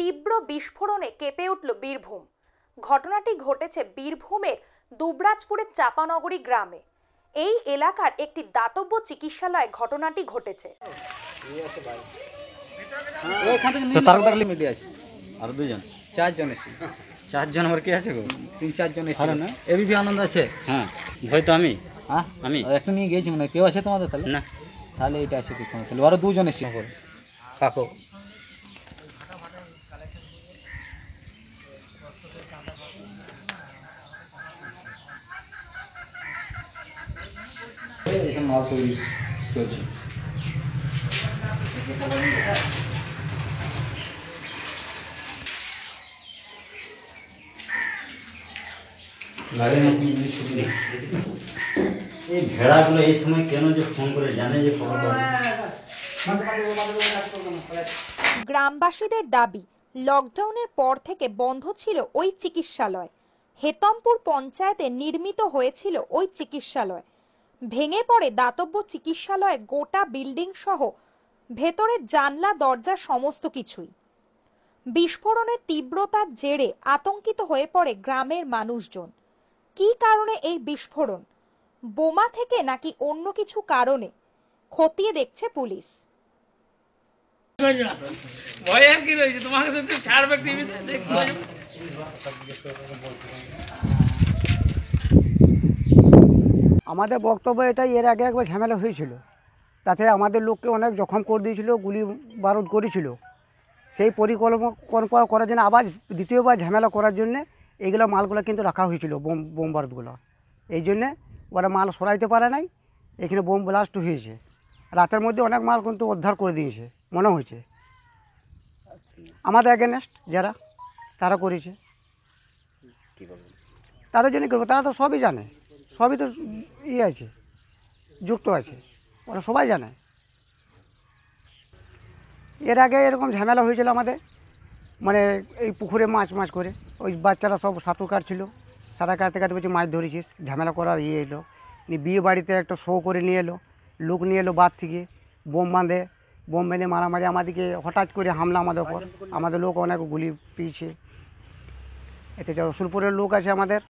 তীব্র বিস্ফোরণে কেঁপে উঠল বীরভূম। ঘটনাটি ঘটেছে বীরভূমের দুবরাজপুরের চাপানগরী গ্রামে। এই এলাকার একটি দাতব্য চিকিৎসালয়ে ঘটনাটি ঘটেছে। চারজন আমার কি আছে গো? 3-4 জন ভালো না? এবিপি আনন্দ আছে। হ্যাঁ ভয় তো আমি আমি একটু নিয়ে গেছি মানে কেউ আছে তোমাদের তাহলে? না, তাহলে এটা আছে কি তাহলে আরো 2 জন এসে কাকো এইসব মাল তৈরি চলছে। এই ভেড়াগুলো এই সময় কেন যে ফোন করে জানে যে খবর পাবে? গ্রামবাসীদের দাবি, লকডাউনের পর থেকে বন্ধ ছিল ওই চিকিৎসালয়। হেতমপুর পঞ্চায়েতে নির্মিত হয়েছিল ওই চিকিৎসালয়। ভেঙে পড়ে দাতব্য চিকিৎসালয়ের গোটা বিল্ডিং সহ ভেতরের জানলা দরজা সমস্ত কিছুই। বিস্ফোরণের তীব্রতার জেরে আতঙ্কিত হয়ে পড়ে গ্রামের মানুষজন। কি কারণে এই বিস্ফোরণ? বোমা থেকে নাকি অন্য কিছু কারণে? খতিয়ে দেখছে পুলিশ। ভয়ের কি রয়েছে? তোমার কাছে তো ছাড়বে টিভিতে দেখতে। আমাদের বক্তব্য এটাই, এর আগে একবার ঝামেলা হয়েছিল, তাতে আমাদের লোককে অনেক জখম করে দিয়েছিল, গুলি বারুদ করেছিল। সেই পরিকল্পনা করার জন্য আবার দ্বিতীয়বার ঝামেলা করার জন্য এইগুলো মালগুলো কিন্তু রাখা হয়েছিল, বোম বারুদগুলো। এই জন্যে ওরা মাল সরাইতে পারে নাই, এখানে বোম ব্লাস্ট হয়েছে। রাতের মধ্যে অনেক মাল কিন্তু উদ্ধার করে দিয়েছে মনে হয়েছে। আমাদের এগেনস্ট যারা তারা করেছে, তাদের জন্য করবো, তারা তো সবই জানে, সবই তো আছে, যুক্ত আছে, ওরা সবাই জানে। এর আগে এরকম ঝামেলা হয়েছিল আমাদের, মানে এই পুকুরে মাছ করে ওই বাচ্চারা সব সাঁতার কাটছিল, সাঁতার কাটতে বলছে মাছ ধরেছিস, ঝামেলা করার এলো। বিয়ে বাড়িতে একটা শো করে নিয়ে এলো, লোক নিয়ে এলো বাদ থেকে, বোম বেঁধে মারামারি, আমাদেরকে হঠাৎ করে হামলা আমাদের ওপর। আমাদের লোক অনেক গুলি পেয়েছে। এতে রসুলপুরের লোক আছে আমাদের,